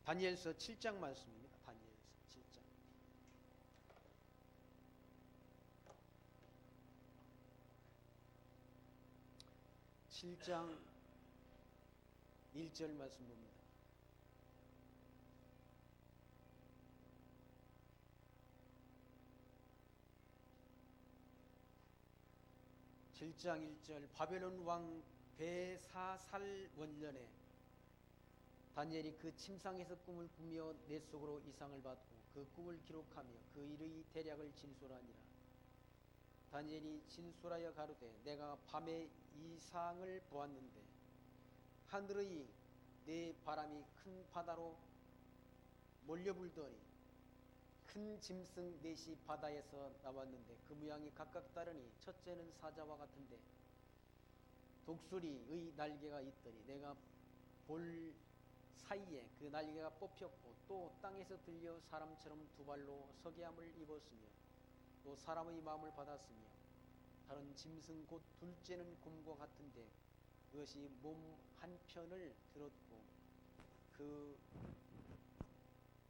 다니엘서 7장 말씀입니다. 다니엘서 7장. 7장 1절 말씀 봅니다. (7장 1절) 바벨론 왕 베사살 원년에 다니엘이 그 침상에서 꿈을 꾸며 내 속으로 이상을 받고 그 꿈을 기록하며 그 일의 대략을 진술하니라. 다니엘이 진술하여 가로되 내가 밤에 이상을 보았는데 하늘의 네 바람이 큰 바다로 몰려불더니 큰 짐승 넷이 바다에서 나왔는데 그 모양이 각각 다르니 첫째는 사자와 같은데 독수리의 날개가 있더니 내가 볼 사이에 그 날개가 뽑혔고 또 땅에서 들려 사람처럼 두 발로 석양을 입었으며 또 사람의 마음을 받았으며 다른 짐승 곧 둘째는 곰과 같은데 그것이 몸 한편을 들었고 그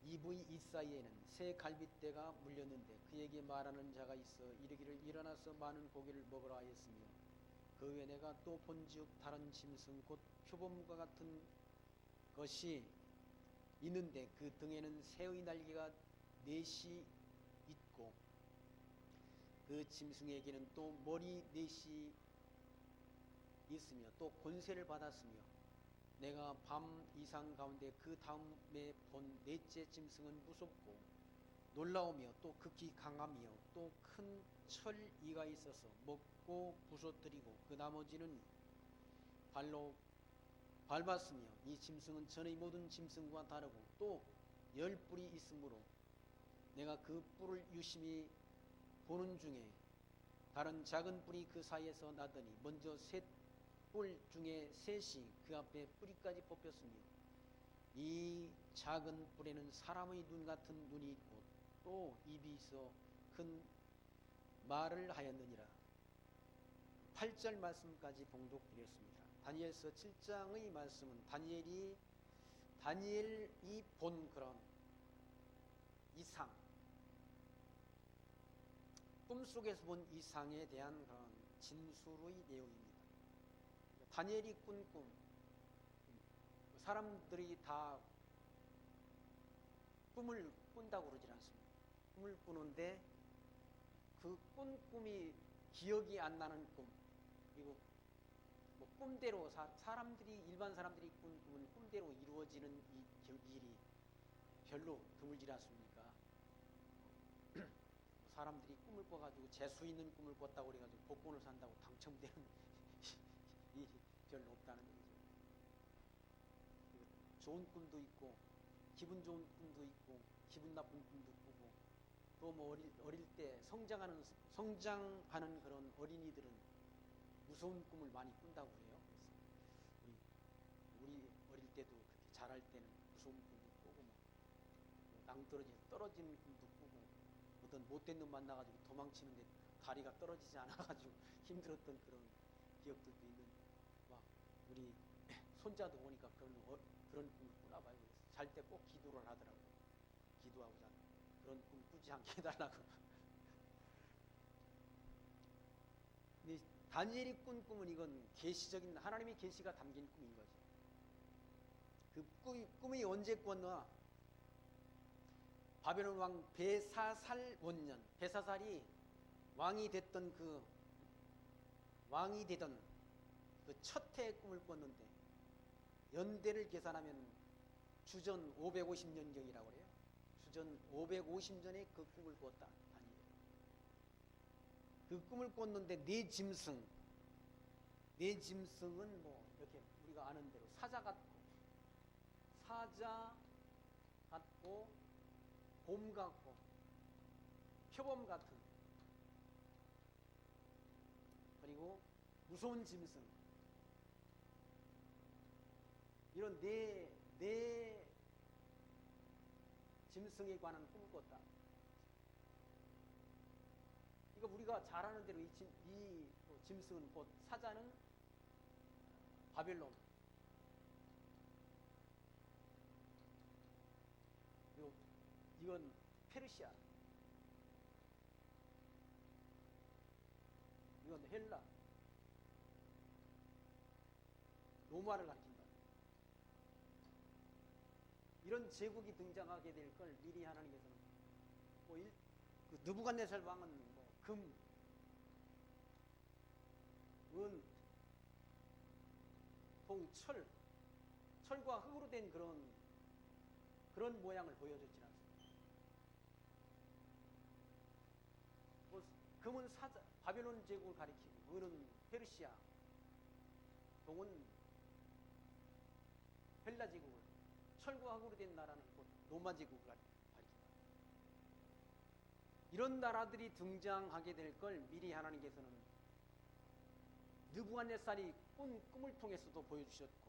이브의 이 사이에는 새 갈빗대가 물렸는데 그에게 말하는 자가 있어 이르기를 일어나서 많은 고기를 먹으라 하였으며 그 후에 내가 또 본즉 다른 짐승 곧 표범과 같은 것이 있는데 그 등에는 새의 날개가 넷이 있고 그 짐승에게는 또 머리 넷이 있으며 또 권세를 받았으며 내가 밤 이상 가운데 그 다음에 본 넷째 짐승은 무섭고 놀라우며 또 극히 강하며 또 큰 철이가 있어서 먹고 부서뜨리고 그 나머지는 발로 밟았으며 이 짐승은 전의 모든 짐승과 다르고 또 10뿔이 있으므로 내가 그 뿔을 유심히 보는 중에 다른 작은 뿔이 그 사이에서 나더니 먼저 셋 뿔 중에 셋이 그 앞에 뿌리까지 뽑혔으며 이 작은 뿔에는 사람의 눈 같은 눈이 있고 또 입이 있어 큰 말을 하였느니라. 8절 말씀까지 봉독드렸습니다. 다니엘서 7장의 말씀은 다니엘이 본 그런 이상, 꿈속에서 본 이상에 대한 그런 진술의 내용입니다. 다니엘이 꾼 꿈, 사람들이 다 꿈을 꾼다고 그러질 않습니다. 꿈을 꾸는데 그 꾼 꿈이 기억이 안 나는 꿈, 그리고 뭐 꿈대로 사람들이 일반 사람들이 꾼 꿈은 꿈대로 이루어지는 이 일이 별로 드물지 않습니까? 사람들이 꿈을 꿔가지고 재수 있는 꿈을 꿨다고 그래가지고 복권을 산다고 당첨되는 일이 별로 없다는 얘기죠. 좋은 꿈도 있고 기분 좋은 꿈도 있고 기분 나쁜 꿈도 꾸고 또 뭐 어릴 때 성장하는 그런 어린이들은 무서운 꿈을 많이 꾼다고 해요. 그래서 우리 어릴 때도 그렇게 자랄 때는 무서운 꿈도 꾸고 뭐 떨어지는 꿈도 꾸고 어떤 못된 놈 만나가지고 도망치는데 다리가 떨어지지 않아가지고 힘들었던 그런 기억들도 있는 막 우리 손자도 보니까 그런 꿈을 꾸나 봐요. 잘 때 꼭 기도를 하더라고요. 기도하고 자고 그런 꿈 꾸지 않게 해달라고. 근데 다니엘이 꾼 꿈은 이건 계시적인 하나님의 계시가 담긴 꿈인 거죠. 그 꿈이 언제 꿨나? 바벨론 왕 베사살 원년, 베사살이 왕이 되던 그 첫 해의 꿈을 꿨는데 연대를 계산하면 주전 550년경이라고 그래요. 주전 550년에 그 꿈을 꿨다. 다니엘. 그 꿈을 꿨는데 네 짐승은 뭐 이렇게 우리가 아는 대로 사자 같고 곰 같고 표범 같은 그리고 무서운 짐승 이런 네 짐승에 관한 꿈을 꿨다. 이거 우리가 잘 아는 대로 이 짐승은 곧 사자는 바벨론, 이건 페르시아, 이건 헬라, 로마를 가리킨다. 이런 제국이 등장하게 될 걸 미리 하나님께서는 그 느부갓네살 왕은 금, 은, 동, 철과 흙으로 된 그런 모양을 보여줬지 않습니까? 금은 바벨론 제국을 가리키고, 은은 페르시아, 동은 헬라 제국을, 철과 흙으로 된 나라는 곧 로마 제국을 가리킨다. 이런 나라들이 등장하게 될 걸 미리 하나님께서는 느부갓네살이 꾼 꿈을 통해서도 보여주셨고,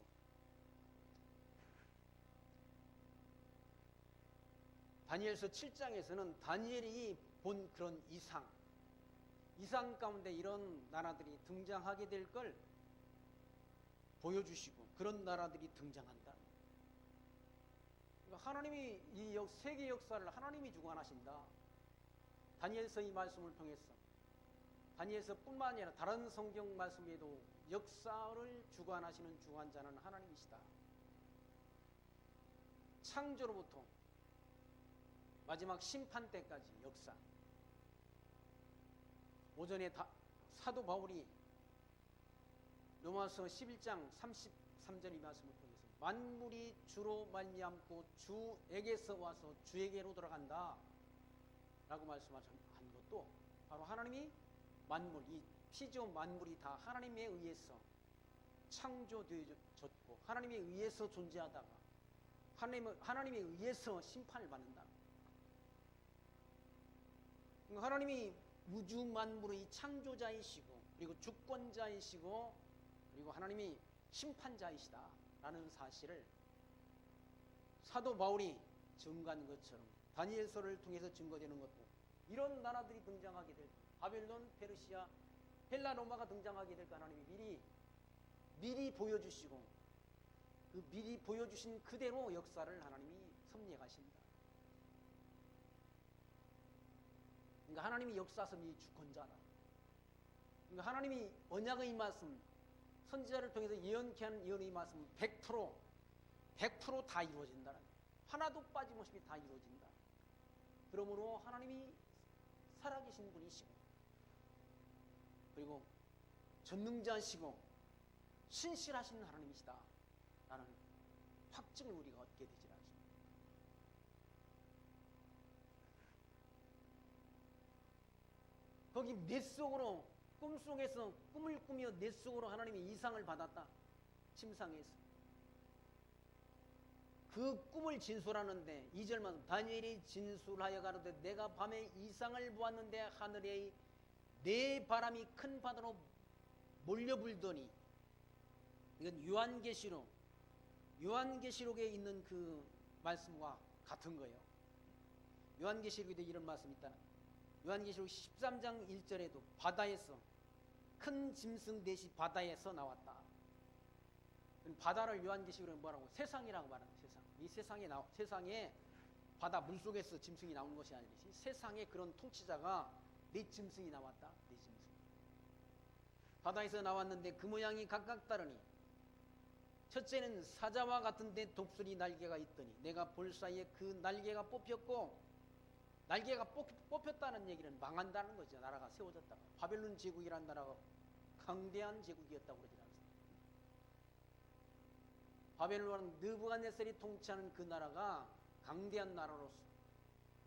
다니엘서 7장에서는 다니엘이 본 그런 이상 가운데 이런 나라들이 등장하게 될 걸 보여주시고, 그런 나라들이 등장한다. 그러니까 하나님이 이 세계 역사를 하나님이 주관하신다. 다니엘서 이 말씀을 통해서, 다니엘서뿐만 아니라 다른 성경 말씀에도 역사를 주관하시는 주관자는 하나님이시다. 창조로부터 마지막 심판 때까지 역사. 오전에 사도 바울이 로마서 11장 33절 이 말씀을 통해서 만물이 주로 말미암고 주에게서 와서 주에게로 돌아간다 라고 말씀한 것도 바로 하나님이 만물, 이 피조 만물이 다 하나님에 의해서 창조되어졌고 하나님에 의해서 존재하다가 하나님에 의해서 심판을 받는다. 하나님이 우주 만물의 창조자이시고, 그리고 주권자이시고, 그리고 하나님이 심판자이시다 라는 사실을 사도 바울이 증거한 것처럼 다니엘서를 통해서 증거되는 것도, 이런 나라들이 등장하게 될, 바벨론, 페르시아, 헬라, 로마가 등장하게 될 하나님이 미리 보여주시고, 그 미리 보여주신 그대로 역사를 하나님이 섭리해 가신다. 그러니까 하나님이 역사섭리 주권자다. 그러니까 하나님이 언약의 말씀, 선지자를 통해서 예언케 하는 예언의 말씀은 100% 다 이루어진다. 하나도 빠짐없이 다 이루어진다. 그러므로 하나님이 살아계신 분이시고, 그리고 전능자시고 신실하신 하나님이시다 라는 확증을 우리가 얻게 되지 않습니까? 거기 내 속으로, 꿈속에서 꿈을 꾸며 내 속으로 하나님의 이상을 받았다. 침상에서 그 꿈을 진술하는데 2절만 다니엘이 진술하여 가로되 내가 밤에 이상을 보았는데 하늘에 네 바람이 큰 바다로 몰려불더니, 이건 요한계시록에 있는 그 말씀과 같은 거예요. 요한계시록에도 이런 말씀이 있다. 요한계시록 13장 1절에도 바다에서 큰 짐승 넷이 바다에서 나왔다. 바다를 요한계시록에 뭐라고? 세상이라고 말하는 세상. 이 세상에 바다 물속에서 짐승이 나오는 것이 아니듯이 세상에 그런 통치자가 네 짐승이 나왔다. 네 짐승. 바다에서 나왔는데 그 모양이 각각 다르니 첫째는 사자와 같은데 독수리 날개가 있더니 내가 볼 사이에 그 날개가 뽑혔고, 날개가 뽑혔다는 얘기는 망한다는 거죠. 나라가 세워졌다가. 바벨론 제국이라는 나라가 강대한 제국이었다고 그러지 않습니까? 바벨론은 느부갓네살이 통치하는 그 나라가 강대한 나라로서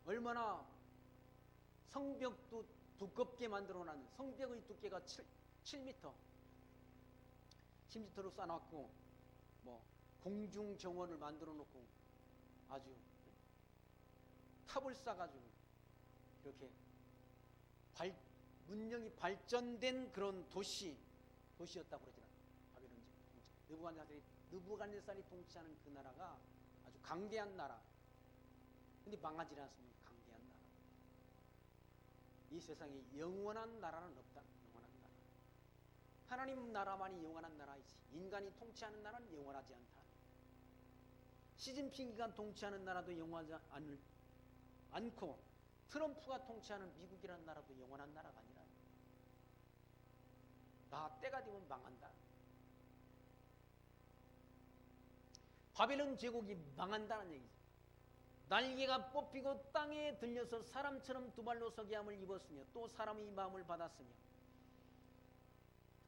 얼마나 성벽도 두껍게 만들어놨는, 성벽의 두께가 7m, 10m로 쌓아놨고, 공중 정원을 만들어 놓고 아주 탑을 쌓아가지고 이렇게 문명이 발전된 그런 도시였다고 그러잖아요. 바벨론 제국. 느부갓네살이 통치하는 그 나라가 아주 강대한 나라. 근데 망하지 않습니까? 강대한 나라. 이 세상에 영원한 나라는 없다. 영원한 나라. 하나님 나라만이 영원한 나라이지, 인간이 통치하는 나라는 영원하지 않다. 시진핑이가 통치하는 나라도 영원하지 않을 않고 트럼프가 통치하는 미국이라는 나라도 영원한 나라가 아니라 나 때가 되면 망한다. 바벨론 제국이 망한다는 얘기죠. 날개가 뽑히고 땅에 들려서 사람처럼 두 발로 서게 함을 입었으며 또 사람의 마음을 받았으며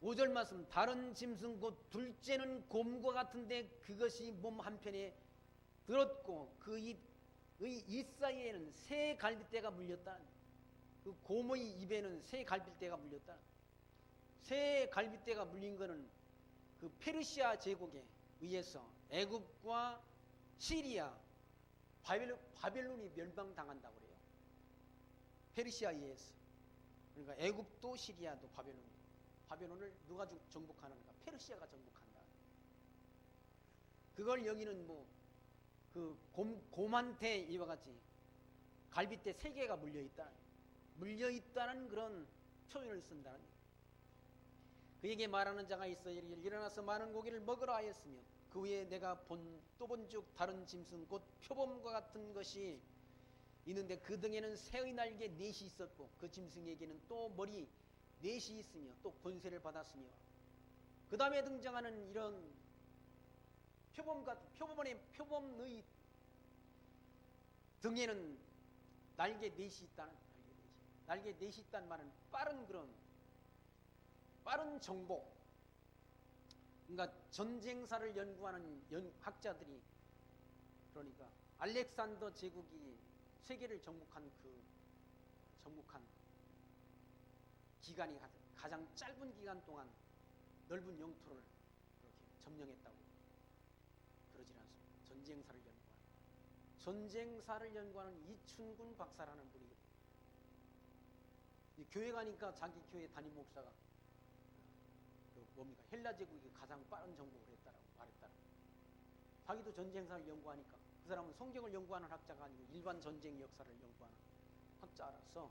5절 말씀 다른 짐승 곧 둘째는 곰과 같은데 그것이 몸 한편에 들었고 그의 입 사이에는 새 갈빗대가 물렸다. 그 곰의 입에는 새 갈빗대가 물렸다. 새 갈빗대가 물린 것은 그 페르시아 제국에 의해서 애굽과 시리아 바벨론이 멸망당한다고 그래요. 페르시아에 의해서. 그러니까 애굽도 시리아도 바벨론을 누가 정복하는가? 페르시아가 정복한다. 그걸 여기는 뭐 그 곰한테 이와 같이 갈빗대 3개가 물려있다는 그런 표현을 쓴다는 거예요. 그에게 말하는 자가 있어 이르기를 일어나서 많은 고기를 먹으라 하였으며 그 후에 내가 또 본즉 다른 짐승 곧 표범과 같은 것이 있는데 그 등에는 새의 날개 4이 있었고 그 짐승에게는 또 머리 4이 있으며 또 권세를 받았으며 그 다음에 등장하는 이런 표범의 등에는 날개 4이 있다는 날개 4이 있다는 말은 빠른 정복. 그러니까 전쟁사를 연구하는 학자들이 그러니까 알렉산더 제국이 세계를 정복한 기간이 가장 짧은 기간 동안 넓은 영토를 이렇게 점령했다고 그러질 않습니다. 전쟁사를 연구하는 이춘군 박사라는 분이 교회 가니까 자기 교회 담임 목사가 헬라 제국이 가장 빠른 정복을 했다라고 말했다라고. 자기도 전쟁사를 연구하니까 그 사람은 성경을 연구하는 학자가 아니고 일반 전쟁 역사를 연구하는 학자라서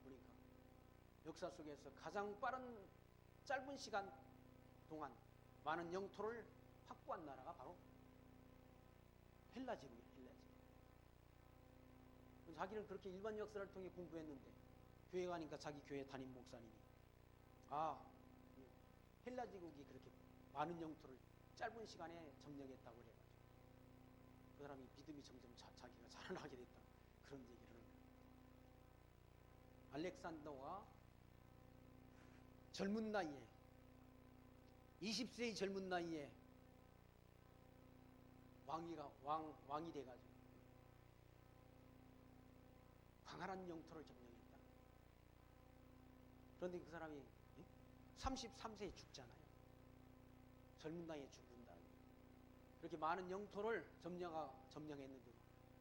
보니까 역사 속에서 가장 빠른 짧은 시간 동안 많은 영토를 확보한 나라가 바로 헬라 제국이에요. 자기는 그렇게 일반 역사를 통해 공부했는데 교회 가니까 자기 교회 담임 목사님이 헬라 제국이 그렇게 많은 영토를 짧은 시간에 점령했다고 그래가지고 그 사람이 믿음이 점점 자기가 자라나게 됐다 그런 얘기를 하는 거예요. 알렉산더가 젊은 나이에 20세의 젊은 나이에 왕이 돼가지고 광활한 영토를 점령했다. 그런데 그 사람이 33세에 죽잖아요. 젊은 나이에 죽는다. 그렇게 많은 영토를 점령했는데도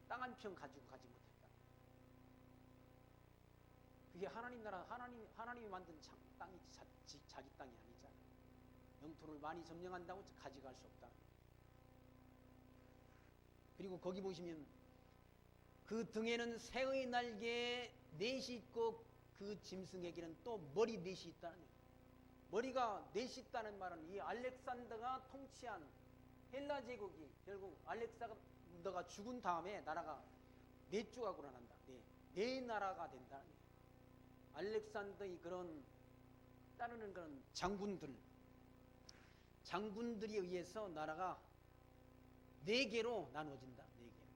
땅 한 평 가지고 가지 못했다. 그게 하나님 나라, 하나님이 만든 땅이 자기 땅이 아니잖아요. 영토를 많이 점령한다고 가져갈 수 없다. 그리고 거기 보시면 그 등에는 새의 날개 4이 있고 그 짐승에게는 또 머리 4이 있다는 거예요. 머리가 4이 있다는 말은 이 알렉산더가 통치한 헬라 제국이 결국 알렉산더가 죽은 다음에 나라가 4조각으로 난다. 네 나라가 된다는 거예요. 알렉산더의 따르는 그런 장군들이 의해서 나라가 4개로 나누어진다. 4개.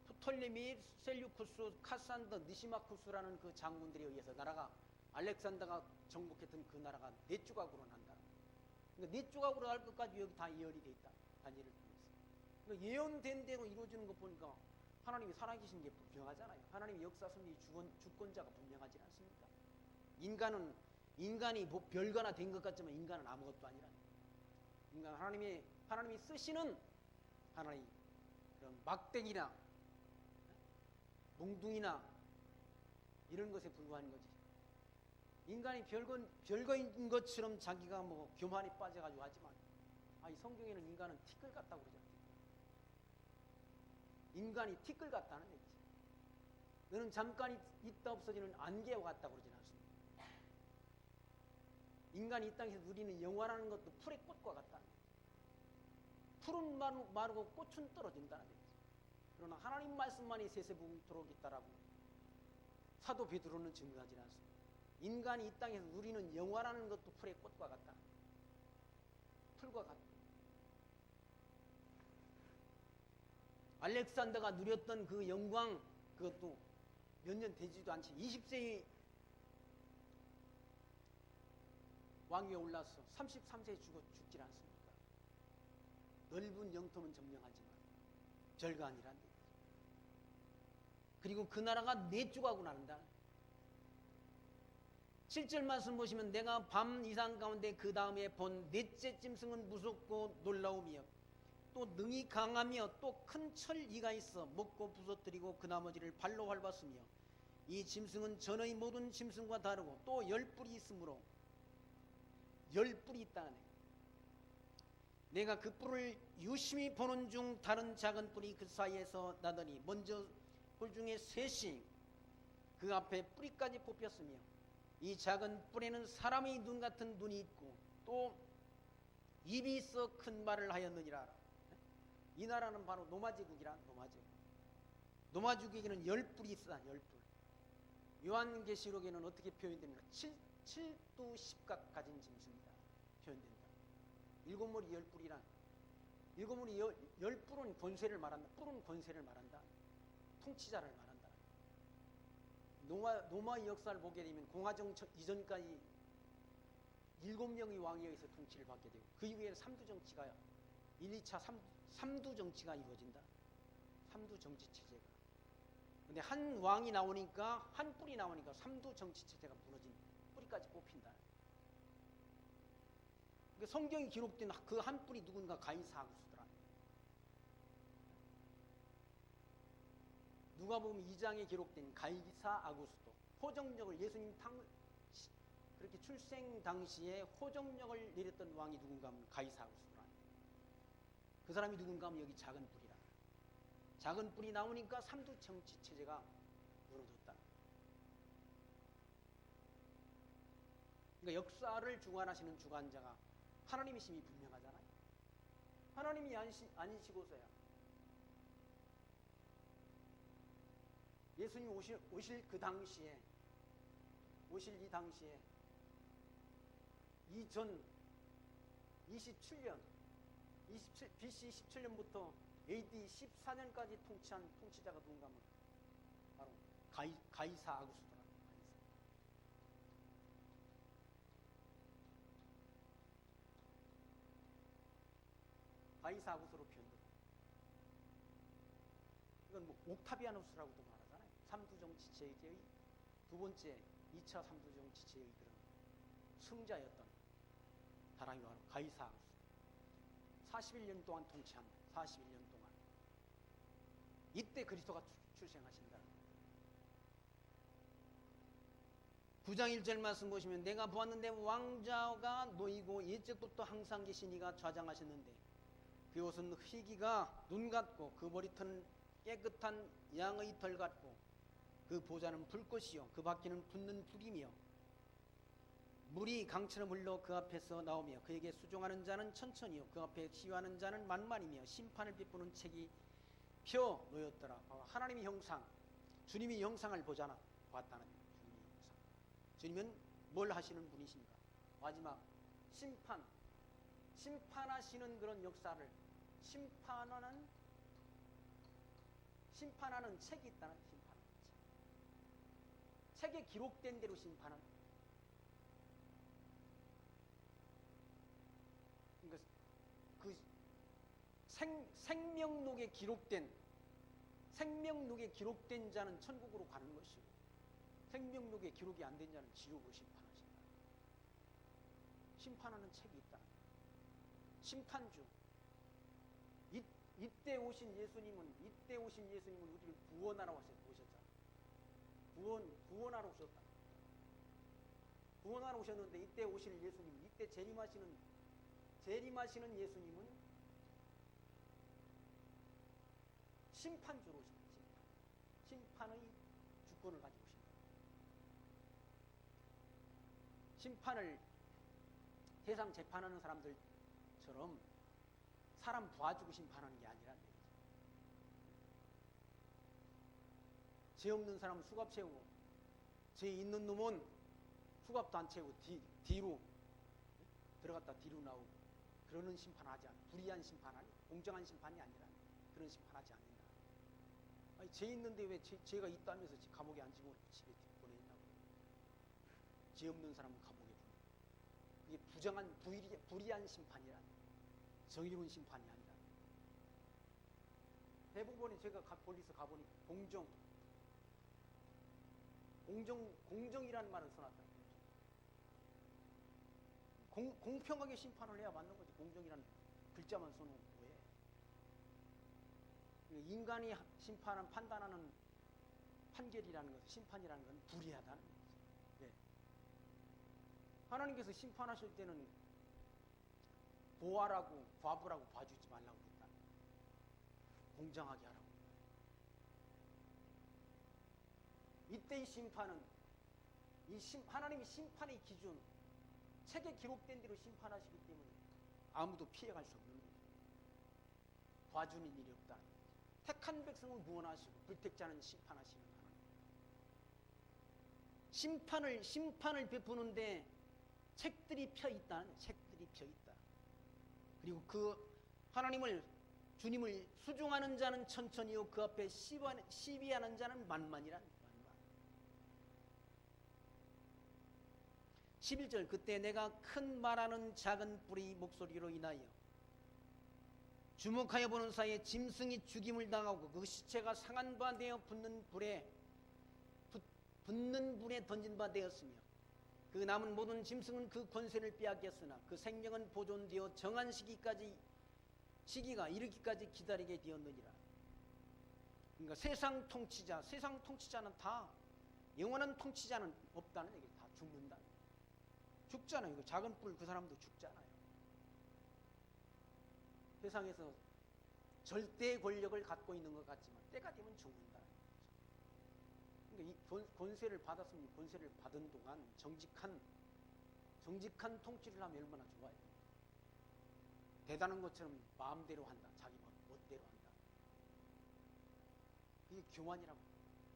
프톨레미, 셀류쿠스, 카산더, 니시마쿠스라는 그 장군들에 의해서 나라가 알렉산더가 정복했던 그 나라가 4조각으로 난다. 그러니까 4조각으로 날 것까지 여기 다 예언이 돼 있다. 다니엘을 통해서. 그러니까 예언된 대로 이루어지는 것 보니까 하나님이 살아계신 게 분명하잖아요. 하나님이 역사 섭리 주권자가 분명하지 않습니까? 인간이 뭐 별거나 된 것 같지만 인간은 아무것도 아니라. 인간 하나님이 쓰시는 하나님 그런 막대기나 몽둥이나 이런 것에 불과한 거지. 인간이 별거인 것처럼 자기가 뭐 교만에 빠져가지고 하지만 이 성경에는 인간은 티끌 같다고 그러잖아요. 인간이 티끌 같다는 얘기지. 너는 잠깐 있다 없어지는 안개와 같다고 그러진 않습니다. 인간이 이 땅에서 누리는 영화라는 것도 풀의 꽃과 같다는 얘기지. 풀은 마르고 꽃은 떨어진다는 얘기지. 그러나 하나님 말씀만이 세세토록 있다라고 사도 베드로는 증거하지 않습니다. 인간이 이 땅에서 누리는 영화라는 것도 풀의 꽃과 같다. 풀과 같다. 알렉산더가 누렸던 그 영광, 그것도 몇 년 되지도 않지 20세의 왕위에 올라서 33세에 죽질 않습니까? 넓은 영토는 점령하지만 별거 아니란 얘기죠. 그리고 그 나라가 내쫓아가고 난다. 7절 말씀 보시면 내가 밤 이상 가운데 그 다음에 본 넷째 짐승은 무섭고 놀라우며 또 능히 강하며 또 큰 철이가 있어 먹고 부서뜨리고 그 나머지를 발로 밟았으며 이 짐승은 전의 모든 짐승과 다르고 또 10뿔이 있으므로 10뿔이 있다네. 내가 그 뿔을 유심히 보는 중 다른 작은 뿔이 그 사이에서 나더니 먼저 뿔 중에 셋이 그 앞에 뿌리까지 뽑혔으며 이 작은 뿔에는 사람의 눈 같은 눈이 있고 또 입이 있어 큰 말을 하였느니라. 이 나라는 바로 노마제국이란 노마제국. 노마제국에는 10뿔이 있다. 10뿔. 요한계시록에는 어떻게 표현됩니까? 7두 10각 가진 짐승이다 표현된다. 7머리 10뿔이란 7머리 10뿔은 권세를 말한다. 뿔은 권세를 말한다. 통치자를 말한다. 노마의 역사를 보게 되면 공화정 이전까지 7명의 왕에 의해서 통치를 받게 되고 그 이후에는 3두 정치가 1, 2차 3두 정치가 이루어진다. 3두 정치 체제가. 근데 한 왕이 나오니까 한 뿔이 나오니까 3두 정치 체제가 무너진 뿌리까지 뽑힌다. 그러니까 성경이 기록된 그 한 뿔이 누군가 가이사 아구스더라. 누가복음 2장에 기록된 가이사 아구스도 호정력을 예수님 그렇게 출생 당시에 호정력을 내렸던 왕이 누군가 하면 가이사 아구스더라. 그 사람이 누군가 하면 여기 작은 뿔이라. 작은 뿔이 나오니까 3두 정치 체제가 무너졌다. 그러니까 역사를 주관하시는 주관자가 하나님이심이 분명하잖아요. 하나님이 아니시고서야 예수님 오실 그 당시에 오실 이 당시에 이전 27년 BC 17년부터 AD 14년까지 통치한 통치자가 누군가 하면 바로 가이사 아구스토라. 가이사 아구스토로 표현됩니다. 이건 뭐 옥타비아누스라고도 말하잖아요. 3두 정치 체제의 두 번째 2차 3두 정치 체제의 그런 승자였던 사람이 바로 가이사 아구스토. 41년 동안 통치합니다. 41년 동안. 이때 그리스도가 출생하신다. 9장 1절 말씀 보시면 내가 보았는데 왕자가 놓이고 옛적부터 항상 계신 이가 좌장하셨는데 그 옷은 희기가 눈 같고 그 머리털은 깨끗한 양의 털 같고 그 보좌는 불꽃이요 그 바퀴는 붙는 불이며 물이 강처럼 흘러 그 앞에서 나오며 그에게 수종하는 자는 천천히요 그 앞에 시위하는 자는 만만이며 심판을 베푸는 책이 펴 놓였더라. 하나님의 형상, 주님의 형상을 봤다는 주님의 형상. 주님은 뭘 하시는 분이십니까? 마지막 심판하시는 그런 역사를 심판하는 책이 있다는 심판하는 책. 책에 기록된 대로 심판하는. 그러니까 그 생명록에 기록된 자는 천국으로 가는 것이고 생명록에 기록이 안 된 자는 지옥으로 심판하신다. 심판하는 책이 있다. 심판주. 이때 오신 예수님은 우리를 구원하러 오셨잖아. 구원하러 오셨다. 구원하러 오셨는데 이때 오실 예수님, 이때 재림하시는 예수님은 심판주로 오십니다. 심판의 주권을 가지고 오십니다. 심판을 세상 재판하는 사람들처럼 사람 도와주고 심판하는 게 아니란 얘기죠. 죄 없는 사람은 수갑 채우고 죄 있는 놈은 수갑도 안 채우고 뒤로 들어갔다 뒤로 나오고 그러는 심판하지 않아. 불의한 심판하니 공정한 심판이 아니라 그런 심판하지 않는다. 아니, 죄 있는데 왜 죄가 있다면서 감옥에 안 집어넣고 집에 보내냐고. 죄 없는 사람은 감옥에 보내. 이게 부정한 불의한 심판이라. 정의로운 심판이 아니라. 대부분이 제가 볼리스 가보니 공정이라는 말을 써놨다. 공평하게 심판을 해야 맞는 거지. 공정이라는 글자만 써놓고 왜? 인간이 판단하는 판결이라는 것, 심판이라는 건 불의하다는 거지. 왜? 하나님께서 심판하실 때는 고아라고 과부라고 봐주지 말라고 했다. 공정하게 하라고. 이때의 심판은 하나님이 심판의 기준, 책에 기록된 대로 심판하시기 때문에 아무도 피해갈 수 없는 거죠. 봐주는 일이 없다. 택한 백성을 무언하시고 불택자는 심판하시는 하나님. 심판을 베푸는데 책들이 펴 있다는 책들이 펴 있다. 그리고 그 주님을 수종하는 자는 천천히요 그 앞에 시비하는 자는 만만이란. 11절 그때 내가 큰 말하는 작은 뿌리 목소리로 인하여 주목하여 보는 사이에 짐승이 죽임을 당하고 그 시체가 상한 바 되어 붙는 불에 던진 바 되었으며 그 남은 모든 짐승은 그 권세를 빼앗겼으나 그 생명은 보존되어 정한 시기가 이르기까지 기다리게 되었느니라. 그러니까 세상 통치자는 다 영원한 통치자는 없다는 얘기를 다 죽는다. 죽잖아요. 그 작은 뿔 그 사람도 죽잖아요. 세상에서 절대 권력을 갖고 있는 것 같지만 때가 되면 죽는다. 그러니까 이 권세를 받았으면 권세를 받은 동안 정직한 통치를 하면 얼마나 좋아요. 대단한 것처럼 마음대로 한다. 자기 멋대로 한다. 그게 교만이라고.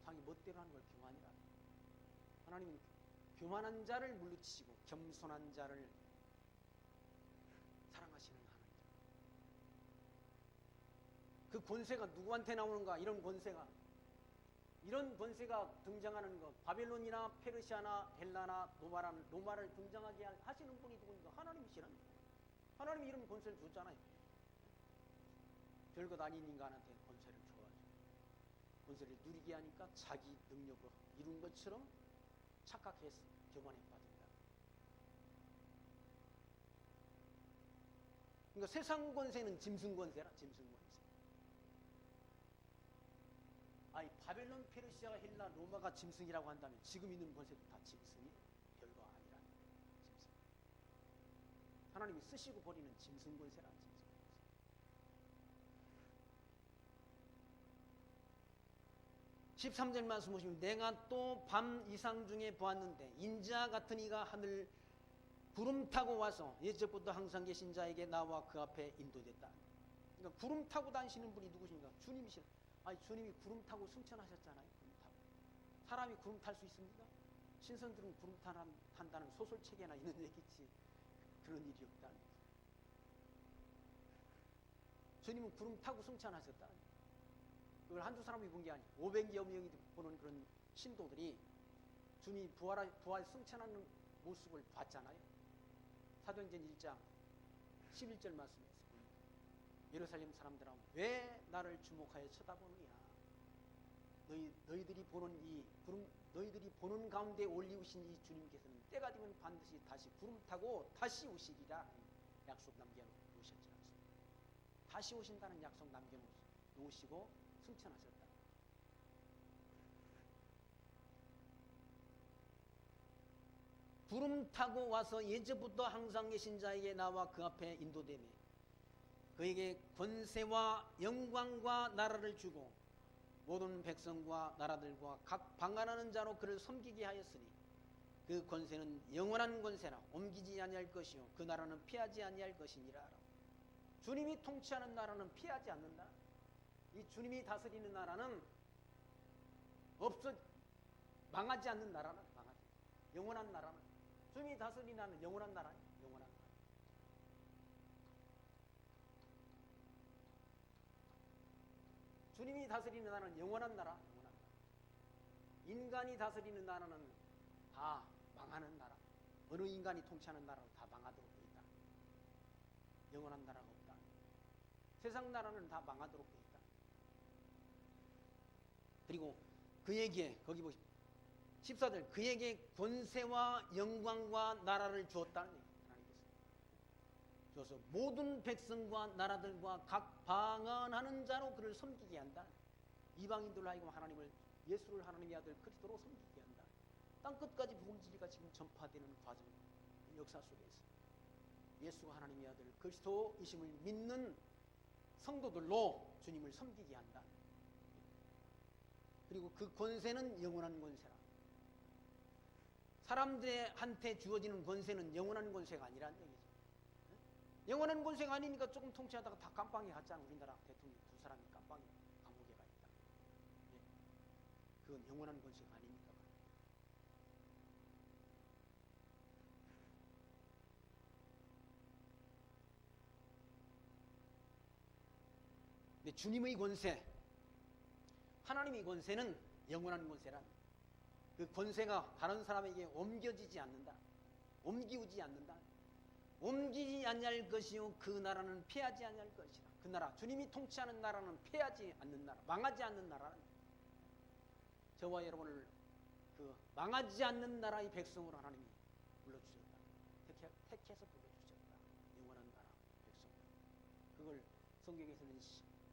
자기 멋대로 하는 걸 교만이라고. 하나님은 교만한 자를 물리치시고 겸손한 자를 사랑하시는 하나님. 그 권세가 누구한테 나오는가? 이런 권세가 등장하는 것, 바벨론이나 페르시아나 헬라나 로마를 등장하게 하시는 분이 누구니까? 하나님이시라는 거예요. 하나님이 이런 권세를 줬잖아요. 별것 아닌 인간한테 권세를 줘가지고 권세를 누리게 하니까 자기 능력으로 이룬 것처럼 착각해서 교만에 빠진다. 그러니까 세상 권세는 짐승 권세라. 짐승 권세. 아니 바벨론, 페르시아, 헬라, 로마가 짐승이라고 한다면 지금 있는 권세도 다 짐승이 별거 아니라 짐승. 하나님이 쓰시고 버리는 짐승 권세라. 짐승 권세. 13절 말씀 보시면 내가 또 밤 이상 중에 보았는데 인자 같은 이가 하늘 구름 타고 와서 예전부터 항상 계신 자에게 나와 그 앞에 인도됐다. 그러니까 구름 타고 다니시는 분이 누구십니까? 주님이시라. 아니 주님이 구름 타고 승천하셨잖아요. 구름 타고. 사람이 구름 탈 수 있습니까? 신선들은 구름 탄다는 소설책에나 있는 얘기지 그런 일이 없다. 주님은 구름 타고 승천하셨다. 그걸 한두 사람이 본 게 아니에요. 500여 명이 보는 그런 신도들이 주님이 부활 승천하는 모습을 봤잖아요. 사도행전 1장 11절 말씀에서 예루살렘 사람들아 왜 나를 주목하여 쳐다보느냐. 너희들이 보는 가운데 올리우신 이 주님께서는 때가 되면 반드시 다시 구름 타고 다시 오시리라 약속 남겨놓으셨지 않습니까? 다시 오신다는 약속 남겨놓으시고 승천하셨다. 구름 타고 와서 예전부터 항상 계신 자에게 나와 그 앞에 인도되며 그에게 권세와 영광과 나라를 주고 모든 백성과 나라들과 각 방언하는 자로 그를 섬기게 하였으니 그 권세는 영원한 권세라 옮기지 아니할 것이요 그 나라는 피하지 아니할 것이니라. 주님이 통치하는 나라는 피하지 않는다. 이 주님이 다스리는 나라는 없어 망하지 않는 나라는 망하지. 영원한 나라는 주님이 다스리는 나라는 영원한 나라니 영원한 나라. 주님이 다스리는 나라는 영원한 나라, 영원한 나라. 인간이 다스리는 나라는 다 망하는 나라. 어느 인간이 통치하는 나라도 다 망하도록 되어 있다. 영원한 나라가 없다. 세상 나라는 다 망하도록 되어 있다. 그리고 그에게 거기 보십시오. 14절 그에게 권세와 영광과 나라를 주었다는 얘기입니다. 주어서 모든 백성과 나라들과 각 방언하는 자로 그를 섬기게 한다. 이방인들로 하여금 하나님을 예수를 하나님의 아들 그리스도로 섬기게 한다. 땅 끝까지 복음 진리가 지금 전파되는 과정 역사 속에서 예수가 하나님의 아들 그리스도이심을 믿는 성도들로 주님을 섬기게 한다. 그리고 그 권세는 영원한 권세라. 사람들한테 주어지는 권세는 영원한 권세가 아니라는 얘기죠. 영원한 권세가 아니니까 조금 통치하다가 다 깜빵에 갔잖아. 우리나라 대통령 두 사람이 깜빵에 감옥에 가 있다. 그건 영원한 권세가 아니니까. 근데 주님의 권세, 하나님의 권세는 영원한 권세란. 그 권세가 다른 사람에게 옮겨지지 않는다. 옮기우지 않는다. 옮기지 아니할 것이요 그 나라는 패하지 아니할 것이라. 그 나라, 주님이 통치하는 나라는 패하지 않는 나라, 망하지 않는 나라는 저와 여러분을 그 망하지 않는 나라의 백성으로 하나님이 불러주셨다. 택해서 불러주셨다. 영원한 나라 백성. 그걸 성경에서는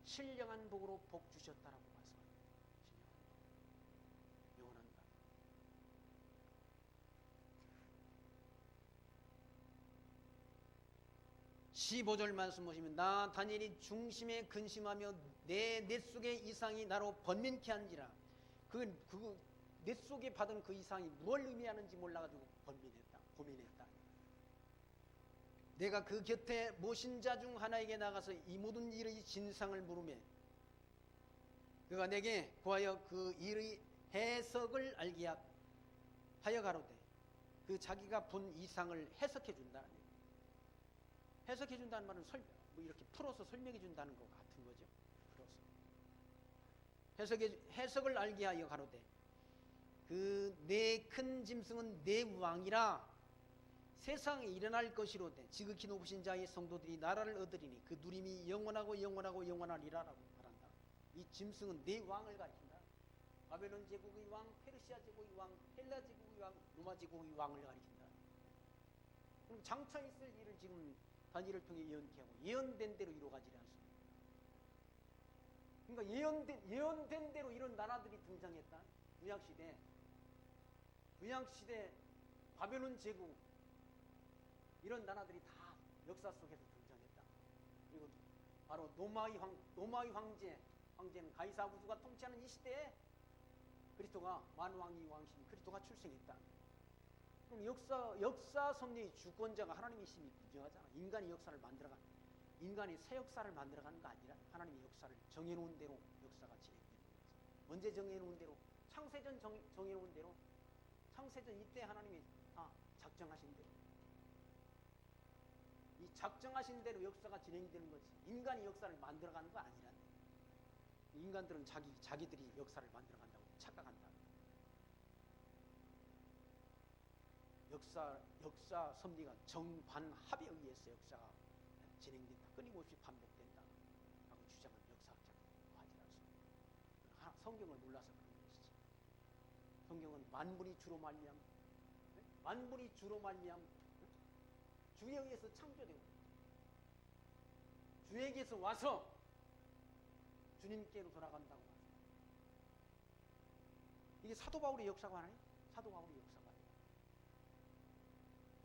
신령한 복으로 복 주셨다라고 말씀합니다. 영원한 나라. 15절 말씀 보시면 나 다니엘이 중심에 근심하며 내 속의 이상이 나로 번민케 한지라. 내 속에 받은 그 이상이 무엇을 의미하는지 몰라가지고 번민했다. 고민했다. 내가 그 곁에 모신 자 중 하나에게 나가서 이 모든 일의 진상을 물으매 그가 내게 구하여 그 일의 해석을 알게 하여 가로되 그 자기가 본 이상을 해석해 준다는 얘기예요. 해석해 준다는 말은 뭐 이렇게 풀어서 설명해 준다는 것 같은 거죠. 풀어서 해석을 알게 하여 가로되 그 내 큰 짐승은 내 왕이라 세상에 일어날 것이로되 지극히 높으신 자의 성도들이 나라를 얻으리니 그 누림이 영원하고 영원하고 영원하리라라고 말한다. 이 짐승은 내 왕을 가리킨다. 바벨론 제국의 왕, 페르시아 제국의 왕, 헬라 제국의 왕, 로마 제국의 왕을 가리킨다. 그럼 장차 있을 일을 지금 다니엘을 통해 예언케 하고 예언된 대로 이루어가지를 않습니다. 그러니까 예언된 대로 이런 나라들이 등장했다. 구약시대 바벨론 제국 이런 나라들이 다 역사 속에서 등장했다. 그리고 바로 로마의 황제는 가이사 아구스가 통치하는 이 시대에 그리스도가 만왕의 왕신 그리스도가 출생했다. 그럼 역사 섭리의 주권자가 하나님이심이 분명하잖아. 인간이 역사를 만들어간, 인간이 새 역사를 만들어가는 거 아니라 하나님의 역사를 정해놓은 대로 역사가 진행되는 거죠. 언제 정해놓은 대로? 창세전 정해놓은 대로, 창세전 이때 하나님이 작정하신 대로, 이 작정하신 대로 역사가 진행되는 거지. 인간이 역사를 만들어가는 거 아니란. 인간들은 자기들이 역사를 만들어간다고 착각한다. 역사 섭리가 정반합에 의해서 역사가 진행된다. 끊임없이 반복된다. 라고 주장한 역사학자가 하지 않습니다. 성경을 몰라서 그런 것이지. 성경은 만물이 주로 말미암 주에 의해서 창조되고 주에게서 와서 주님께로 돌아간다고 합니다. 이게 사도 바울의 역사가 아니에요? 사도 바울의 역사가 아니에요.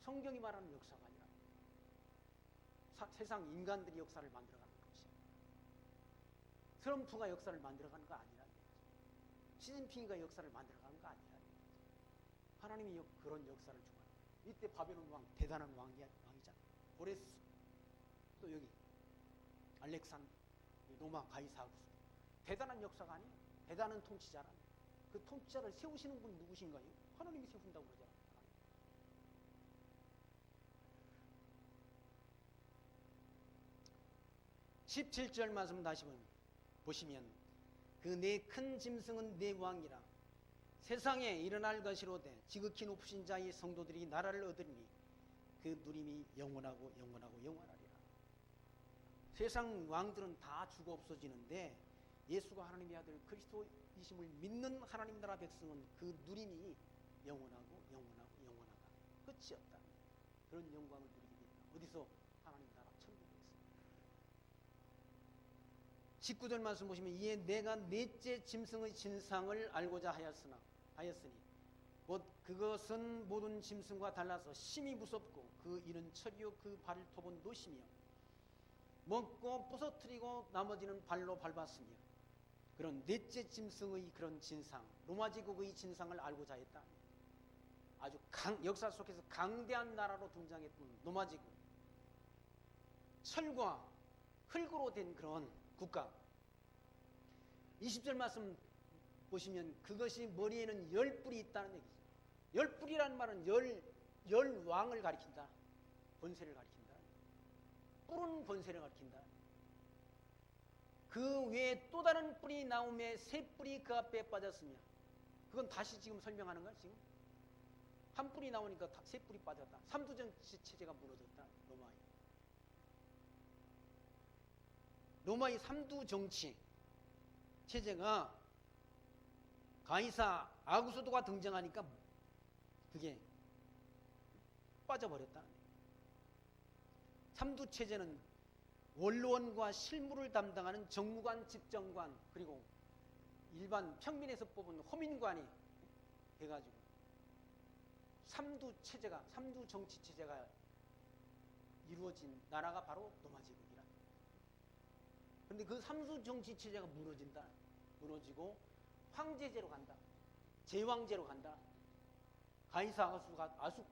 성경이 말하는 역사가 아니라 세상 인간들이 역사를 만들어가는 것이에요. 트럼프가 역사를 만들어가는 거 아니라는 거죠. 시진핑이가 역사를 만들어가는 거 아니라는 거죠. 하나님이 그런 역사를 주고 이때 바벨론 왕 대단한 왕이잖아. 고레스 또 여기 알렉산더 로마 가이사 아구스도 대단한 역사가 아니에요. 대단한 통치자라는. 그 통치자를 세우시는 분 누구신가요? 하나님이 세운다고 그러잖아요. 17절 말씀 다시 보시면 그 내 큰 짐승은 내 왕이라 세상에 일어날 것이로되 지극히 높으신 자의 성도들이 나라를 얻으리니 그 누림이 영원하고 영원하고 영원하리라. 세상 왕들은 다 죽어 없어지는데 예수가 하나님의 아들 그리스도이심을 믿는 하나님 나라 백성은 그 누림이 영원하고 영원하고 영원하다. 끝이 없다. 그런 영광을 누리게 된다. 어디서? 하나님 나라 천국에서. 19절 말씀 보시면 이에 내가 넷째 짐승의 진상을 알고자 하였으니 곧 그것은 모든 짐승과 달라서 심히 무섭고 그 이는 철이요 그 발톱은 노시며 먹고 부서뜨리고 나머지는 발로 밟았으며 그런 넷째 짐승의 그런 진상 로마 제국의 진상을 알고자 했다. 아주 역사 속에서 강대한 나라로 등장했던 로마 제국, 철과 흙으로 된 그런 국가. 20절 말씀 보시면 그것이 머리에는 10뿔이 있다는 얘기죠. 10뿔이라는 말은 열 왕을 가리킨다. 권세를 가리킨다. 뿔은 권세를 가리킨다. 그 외에 또 다른 뿔이 나오매 세 뿔이 그 앞에 빠졌으며 그건 다시 지금 설명하는 거야. 지금 한 뿔이 나오니까 세 뿔이 빠졌다. 삼두정치 체제가 무너졌다. 로마의 삼두정치 체제가 가이사 아구스도가 등장하니까 그게 빠져버렸다. 삼두체제는 원로원과 실무를 담당하는 정무관, 집정관 그리고 일반 평민에서 뽑은 호민관이 해가지고 삼두체제가 삼두정치체제가 이루어진 나라가 바로 로마제국이라. 그런데 그 삼두정치체제가 무너지고 황제제로 간다. 제왕제로 간다. 가이사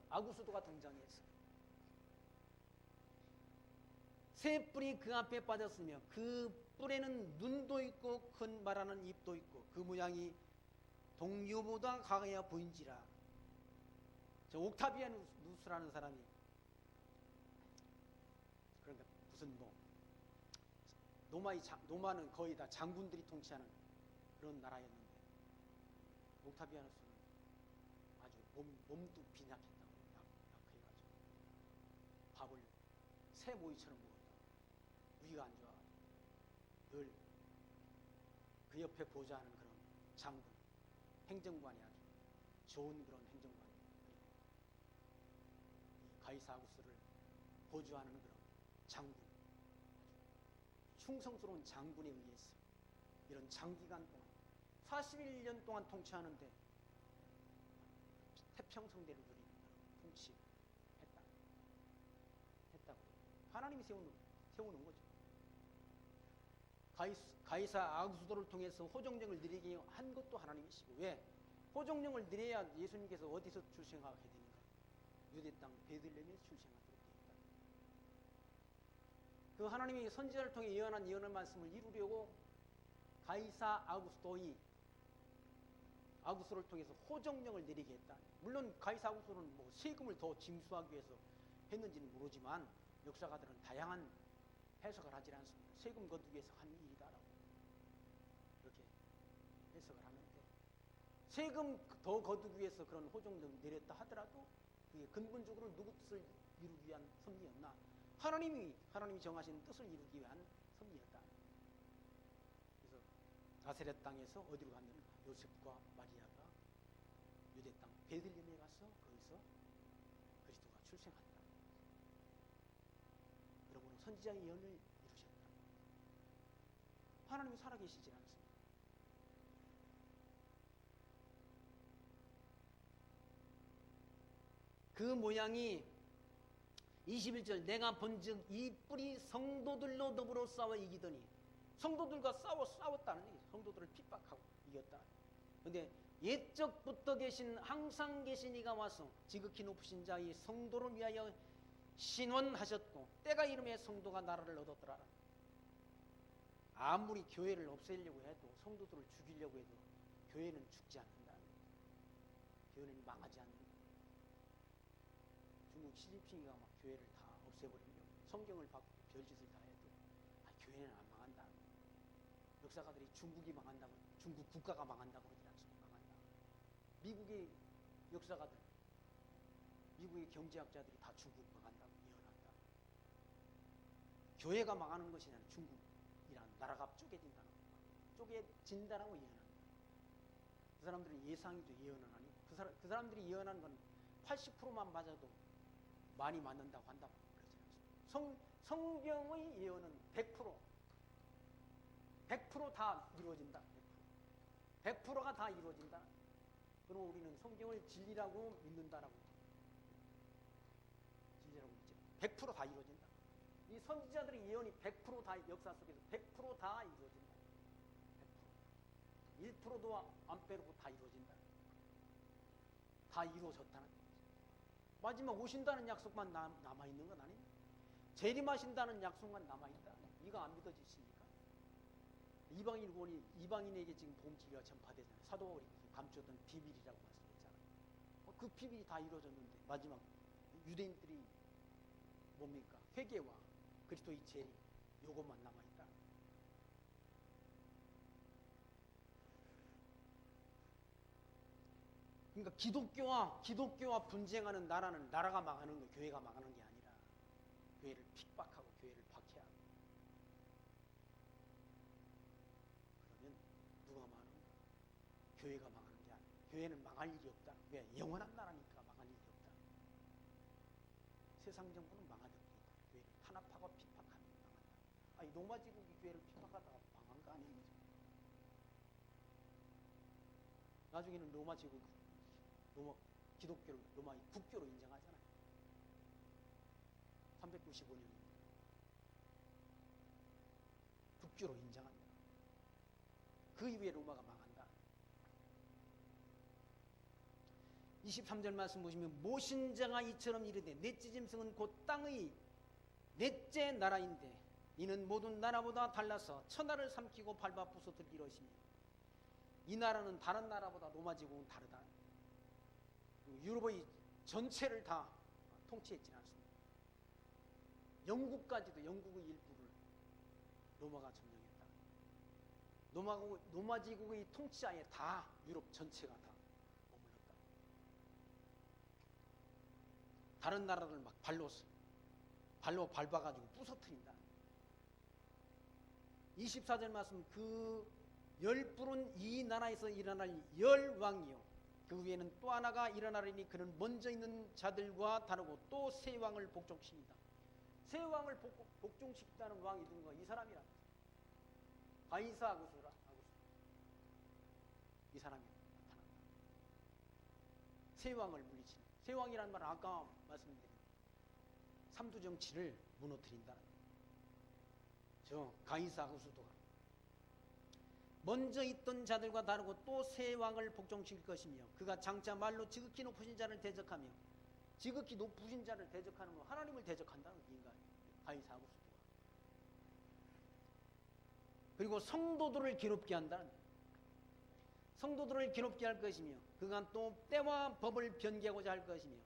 아구스도가 등장했어. 새 뿔이 그 앞에 빠졌으며 그 뿔에는 눈도 있고 큰 말하는 입도 있고 그 모양이 동류보다 강하여 보인지라. 저 옥타비아누스라는 사람이 그러니까 무슨 로마는 거의 다 장군들이 통치하는 그런 나라였는데 옥타비아누스는 아주 몸도 빈약했다고 약해가지고 밥을 새 모이처럼 먹었다. 위가 안 좋아. 늘 그 옆에 보좌하는 그런 장군, 행정관이 아주 좋은 그런 행정관. 이 가이사 아구스를 보좌하는 그런 장군, 충성스러운 장군에 의해서 이런 장기간 동안 41년 동안 통치하는데 태평성대를 누리는 통치했다고. 하나님이 세우는 거죠. 가이사 아구스도를 통해서 호정령을 내리게 한 것도 하나님이시고, 왜? 호정령을 내려야 예수님께서 어디서 출생하게 되는가? 유대 땅 베들레헴에 출생하도록 되어 있다. 그 하나님이 선지자를 통해 예언한 예언의 말씀을 이루려고 가이사 아구스도를 통해서 호정령을 내리게 했다. 물론 가이사 아구스도는 세금을 더 징수하기 위해서 했는지는 모르지만 역사가들은 다양한 해석을 하지 않습니다. 세금 거두기 위해서 한 일이다라고 이렇게 해석을 하는데, 세금 더 거두기 위해서 그런 호정령을 내렸다 하더라도 그게 근본적으로 누구 뜻을 이루기 위한 섭리였나? 하나님이 정하신 뜻을 이루기 위한 섭리였다. 그래서 나사렛 땅에서 어디로 갔느냐? 요셉과 마리아가 유대 땅 베들레헴에 가서 거기서 그리스도가 출생한다. 여러분은 선지자의 예언을 이루셨다. 하나님이 살아계시지 않습니다. 그 모양이 21절 내가 본즉 이 뿔이 성도들로 더불어 싸워 이기더니, 성도들과 싸웠다는 얘기죠. 성도들을 핍박하고 이겼다. 그런데 옛적부터 항상 계신 이가 와서 지극히 높으신 자의 성도를 위하여 신원하셨고 때가 이름에 성도가 나라를 얻었더라. 아무리 교회를 없애려고 해도 성도들을 죽이려고 해도 교회는 죽지 않는다. 교회는 망하지 않는다. 중국 시진핑이가 막 교회를 다 없애버리려고 성경을 바꾸고 별짓을 다 해도 교회는 안 망한다. 역사가들이 중국이 망한다고, 중국 국가가 망한다고 그러지 않습니까? 망한다. 미국의 역사가들, 미국의 경제학자들이 다 중국 망한다고 예언한다. 교회가 망하는 것이 아니라 중국이라는 나라가 쪼개진다라고 예언한다. 그 사람들은 예상이죠. 예언은 아니고 그 사람들이 예언하는 건 80%만 맞아도 많이 맞는다고 한다고 그러지 않습니까? 성경의 예언은 100% 다 이루어진다. 100%가 다 이루어진다. 그럼 우리는 성경을 진리라고 믿는다라고. 진리라고 믿죠. 100%다 이루어진다. 이 선지자들의 예언이 100% 역사 속에서 100%다 이루어진다. 100%. 1%도 안 빼고 다 이루어진다. 다 이루어졌다는 거죠. 마지막 오신다는 약속만 남아있는 건 아닙니다. 재림하신다는 약속만 남아있다. 이거 안 믿어지십니까? 이방인에게 지금 복음기가 전파되잖아요. 사도 바울이 감추었던 비밀이라고 말씀했잖아요. 그 비밀이 다 이루어졌는데 마지막 유대인들이 뭡니까? 회개와 그리스도의 재림, 요것만 남아있다. 그러니까 기독교와 분쟁하는 나라는 나라가 망하는 거예요. 교회가 망하는 게 아니라 교회를 핍박하고 교회를 박해하고. 그러면 누가 망하는 거야? 교회가 망하는 게 아니라. 교회는 망할 일이 없다. 왜? 영원한 나라니까 망할 일이 없다. 세상 정부는 망할 일이 없다. 교회를 탄압하고 핍박하면 망한다. 아니 로마 제국이 교회를 핍박하다가 망한 거 아니에요? 나중에는 로마 제국이 기독교를 로마의 국교로 인정하잖아요. 395년입니다. 국교로 인정합니다. 그 이후에 로마가 망한다. 23절 말씀 보시면 모신자가 이처럼 이르되 넷째 짐승은 곧 땅의 넷째 나라인데 이는 모든 나라보다 달라서 천하를 삼키고 밟아 부서뜨리기로 하시며 이 나라는 다른 나라보다 로마 제국은 다르다. 유럽의 전체를 다 통치했지는 않습니다. 영국까지도 영국의 일부를 로마가 점령했다. 로마 제국의 통치하에 다 유럽 전체가 다 머물렀다. 다른 나라를 막 발로 밟아가지고 부서뜨린다. 24절 말씀 그 열불은 이 나라에서 일어날 열왕이요 그 위에는 또 하나가 일어나리니 그는 먼저 있는 자들과 다르고 또 새 왕을 복종시킵니다. 새 왕을 복종시키다는 왕이 누군가? 이 사람이라. 가이사 아구스라. 이 사람이 나타난다. 새 왕을 물리치는. 새 왕이라는 말은 아까 말씀드린 삼두 정치를 무너뜨린다는 거예요. 저 가이사 아구스도가 먼저 있던 자들과 다르고 또 새 왕을 복종시킬 것이며 그가 장차 말로 지극히 높으신 자를 대적하며 지극히 높으신 자를 대적하는 건 하나님을 대적한다는 인간 가이사 아구스도가. 그리고 성도들을 괴롭게 한다는 성도들을 괴롭게 할 것이며 그가 또 때와 법을 변개하고자 할 것이며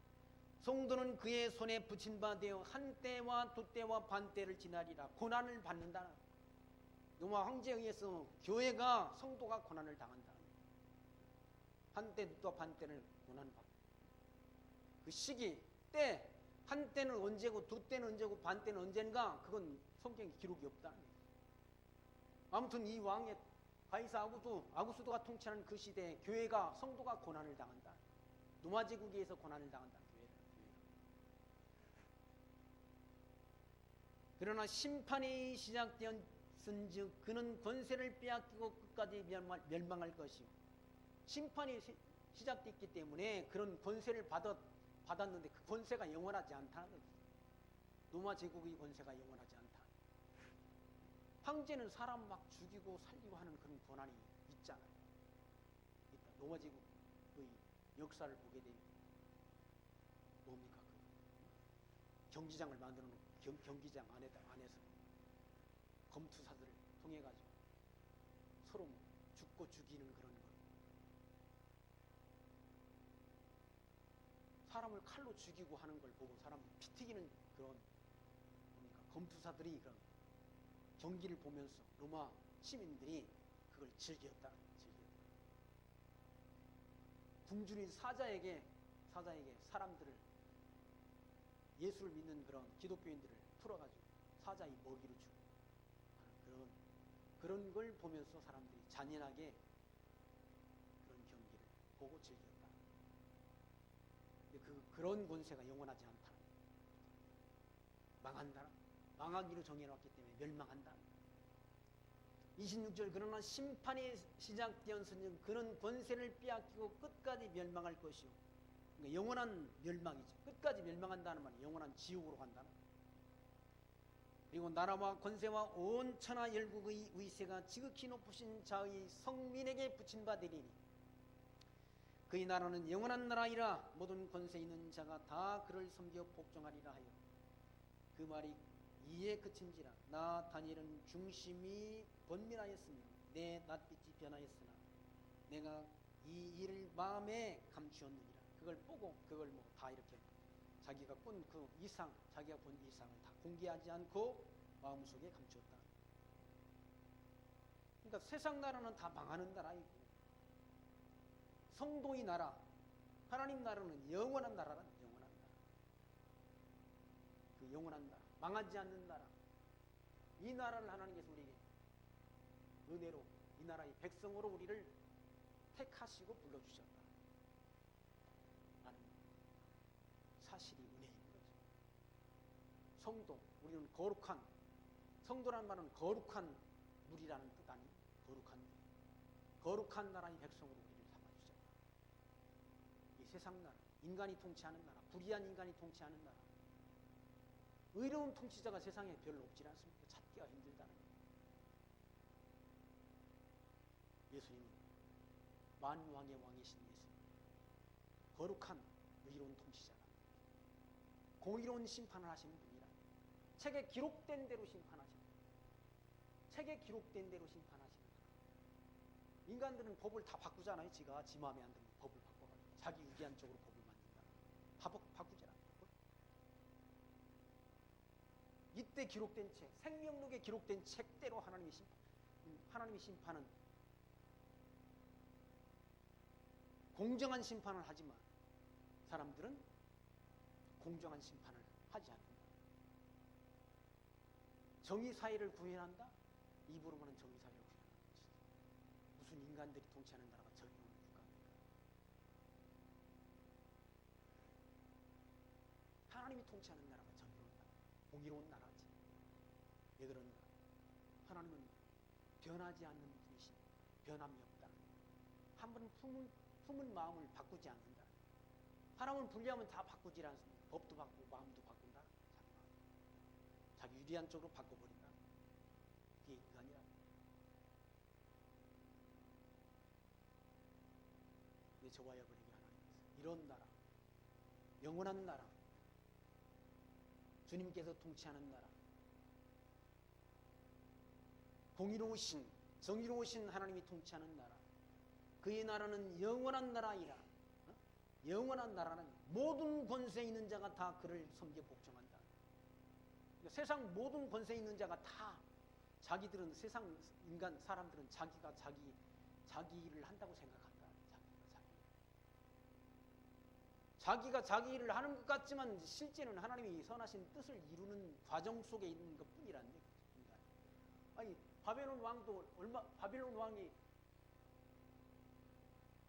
성도는 그의 손에 붙인 바 되어 한 때와 두 때와 반 때를 지나리라. 고난을 받는다는 로마 황제에 의해서 교회가 성도가 고난을 당한다. 한때 또 반때를 고난받고 그 시기 때 한때는 언제고 두 때는 언제고 반 때는 언젠가 그건 성경에 기록이 없다. 아무튼 이 왕의 가이사 아구스도가 통치하는 그 시대에 교회가 성도가 고난을 당한다. 로마 제국에 의해서 고난을 당한다. 교회가. 그러나 심판이 시작되었은즉 그는 권세를 빼앗기고 끝까지 멸망할 것이요. 심판이 시작됐기 때문에 그런 권세를 받았는데 그 권세가 영원하지 않다는 거죠. 로마 제국의 권세가 영원하지 않다. 황제는 사람 막 죽이고 살리고 하는 그런 권한이 있잖아요. 로마 제국의 역사를 보게 되면 뭡니까? 경기장을 만들어 놓고 경기장 안에서 검투사들을 통해 가지고 서로 죽고 죽이는 그런 것. 사람을 칼로 죽이고 하는 걸 보고 사람들이 피 튀기는 그런 검투사들이 그런 경기를 보면서 로마 시민들이 그걸 즐겼다. 궁중이 사자에게 사람들을, 예수를 믿는 그런 기독교인들을 풀어가지고 사자의 먹이로 주고 하는 그런 걸 보면서 사람들이 잔인하게 그런 경기를 보고 즐겼다. 근데 그런 권세가 영원하지 않다. 망한다. 망하기로 정해놨기 때문에 멸망한다. 26절, 그러나 심판이 시작되었으니 그런 권세를 빼앗기고 끝까지 멸망할 것이요. 그러니까 영원한 멸망이죠. 끝까지 멸망한다는 말은 영원한 지옥으로 간다는 거예요. 그리고 나라와 권세와 온 천하 열국의 위세가 지극히 높으신 자의 성민에게 붙인 바 되리니 그의 나라는 영원한 나라이라. 모든 권세 있는 자가 다 그를 섬겨 복종하리라 하여 그 말이 이에 그친지라. 나 다니엘은 중심이 번민하였으며 내 낯빛이 변하였으나 내가 이 일을 마음에 감추었느니라. 그걸 보고 그걸 뭐 다 이렇게 자기가 꾼 그 이상, 자기가 본 이상을 다 공개하지 않고 마음속에 감추었다. 그러니까 세상 나라는 다 망하는 나라이고 성도의 나라, 하나님 나라는 영원한 나라란 영원한 나라. 그 영원한 나라, 망하지 않는 나라. 이 나라를 하나님께서 우리에게 은혜로 이 나라의 백성으로 우리를 택하시고 불러주셨다 라는 사실이 은혜인 거죠. 성도, 우리는 거룩한, 성도란 말은 거룩한 물이라는 뜻 아니? 거룩한 물, 거룩한 나라의 백성으로 우리를 삼아주셨다. 이 세상 나라, 인간이 통치하는 나라, 불의한 인간이 통치하는 나라, 의로운 통치자가 세상에 별로 없지 않습니까? 찾기가 힘들다는 거예요. 예수님은 만왕의 왕이신 예수님, 거룩한 의로운 통치자가 공의로운 심판을 하시는 분이라. 책에 기록된 대로 심판하시는 분, 책에 기록된 대로 심판하시는 분. 인간들은 법을 다 바꾸잖아요. 지가 지 마음에 안 들면 법을 바꿔가지고 자기 유리한 쪽으로 법을 만든다. 바꾸지 않아요. 이때 기록된 책, 생명록에 기록된 책대로 하나님의 심판은 공정한 심판을 하지만 사람들은 공정한 심판을 하지 않는다. 정의사회를 구현한다? 입으로만은 정의사회를 구현하는 것이다. 무슨 인간들이 통치하는 나라가 정의로운 국가입니까? 하나님이 통치하는 나라가 정의로운 나라, 공의로운 나라지. 왜 그런가? 하나님은 변하지 않는 분이신, 변함이 없다. 한 번 품은 마음을 바꾸지 않는다. 사람을 분리하면 다 바꾸지 않습니다. 법도 바꾸고 마음도 바꾼다. 자기 유리한 쪽으로 바꿔버린다. 그게 인간이라. 근데 저와 여러분에게 하나님께서 이런 나라, 영원한 나라, 주님께서 통치하는 나라, 공의로우신, 정의로우신 하나님이 통치하는 나라, 그의 나라는 영원한 나라이라. 영원한 나라는 모든 권세 있는 자가 다 그를 섬겨 복종한다. 그러니까 세상 모든 권세 있는 자가 다 자기들은, 세상 인간 사람들은 자기가 자기 일을 한다고 생각한다. 자기가 자기 일을 하는 것 같지만 실제는 하나님이 선하신 뜻을 이루는 과정 속에 있는 것 뿐이라는 얘기입니다. 아니, 바벨론 왕이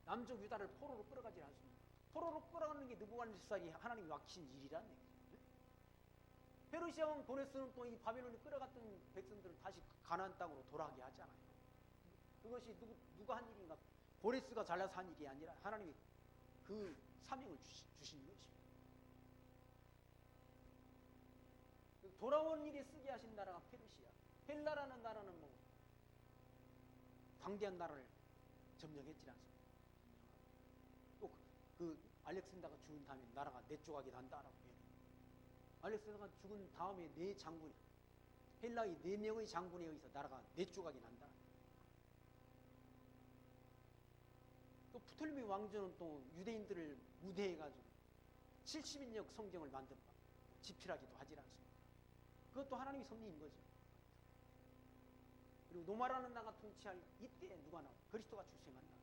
남쪽 유다를 포로로 끌어가지 않습니다. 포로로 끌어가는 게 느부갓네살이 하나님이 맡기신 일이라는 얘기죠. 페르시아 왕 고레스는 또 이 바벨론에 끌어갔던 백성들을 다시 가나안 땅으로 돌아가게 하잖아요. 그것이 누가 한 일인가? 고레스가 잘나서 한 일이 아니라 하나님이 그 사명을 주신 것입니다. 돌아온 일에 쓰게 하신 나라가 페르시아. 헬라라는 나라는 뭐 광대한 나라를 점령했지 않습니까? 또 그 알렉산더가 죽은 다음에 나라가 네 조각이 난다라고 해요. 알렉산더가 죽은 다음에 네 장군이, 헬라의 4명의 장군에 의해서 나라가 네 조각이 난다. 또 프톨레미 왕조는 또 유대인들을 우대해가지고 70인역 성경을 만든 집필하기도 하지 않습니다. 그것도 하나님이 섭리인 거죠. 그리고 노마라는 나라가 통치할 이때에 누가 나와? 그리스도가 출생한다.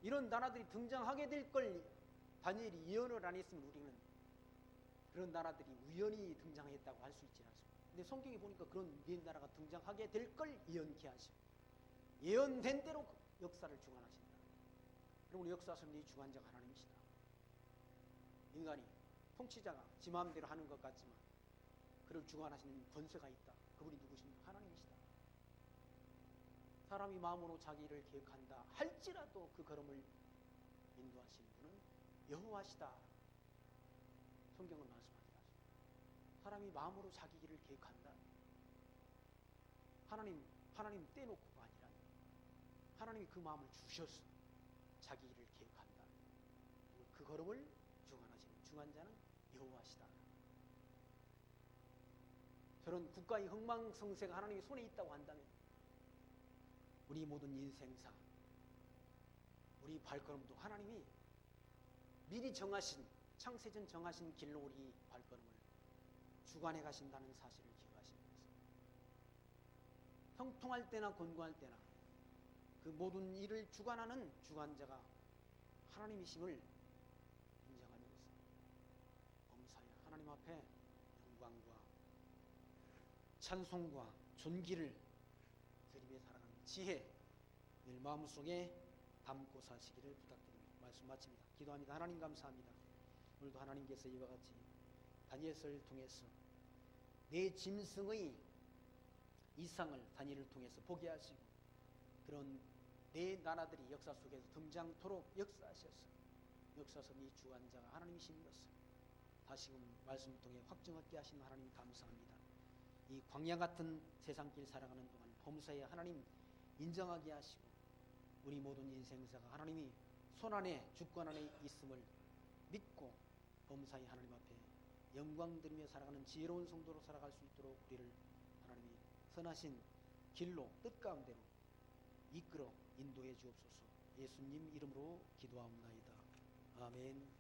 이런 나라들이 등장하게 될 걸 다니엘이 예언을 안 했으면 우리는 그런 나라들이 우연히 등장했다고 할 수 있지 않습니까? 근데 성경에 보니까 그런 네 나라가 등장하게 될 걸 예언케 하시고 예언된 대로 역사를 주관하신다. 그리고 역사 섭리의 주관자가 하나님이시다. 인간이 통치자가 지 마음대로 하는 것 같지만 그를 주관하시는 권세가 있다. 그분이 누구십니까? 하나님이시다. 사람이 마음으로 자기를 계획한다 할지라도 그 걸음을 인도하시는 분은 여호와시다. 성경은 말씀하지 않습니다. 사람이 마음으로 자기 길을 계획한다. 하나님 떼놓고가 아니라 하나님이 그 마음을 주셨어. 자기 길을 계획한다. 그 걸음을 주관하시는 주관자는 여호와시다. 저런 국가의 흥망성쇠가 하나님의 손에 있다고 한다면 우리 모든 인생사, 우리 발걸음도 하나님이 미리 정하신, 창세전 정하신 길로 우리 발걸음을 주관해 가신다는 사실을 기억하시는 것입니다. 형통할 때나 곤고할 때나 그 모든 일을 주관하는 주관자가 하나님이심을 인정하는 것은 범사에 하나님 앞에 영광과 찬송과 존귀를 드리며 살아가는 지혜 늘 마음속에 담고 사시기를 부탁드립니다. 말씀 마칩니다. 기도합니다. 하나님 감사합니다. 오늘도 하나님께서 이와 같이 다니엘서를 통해서 내 짐승의 이상을 다니엘을 통해서 보게 하시고 그런 내 나라들이 역사 속에서 등장토록 역사하셔서 역사섭리의 주관자가 하나님이신 것을 다시금 말씀을 통해 확증 얻게 하신 하나님 감사합니다. 이 광야 같은 세상길 살아가는 동안 범사에 하나님 인정하게 하시고 우리 모든 인생사가 하나님이 손안에 주권 안에 있음을 믿고 범사에 하나님 앞에 영광 드리며 살아가는 지혜로운 성도로 살아갈 수 있도록 우리를 하나님이 선하신 길로 뜻 가운데로 이끌어 인도해 주옵소서. 예수님 이름으로 기도하옵나이다. 아멘.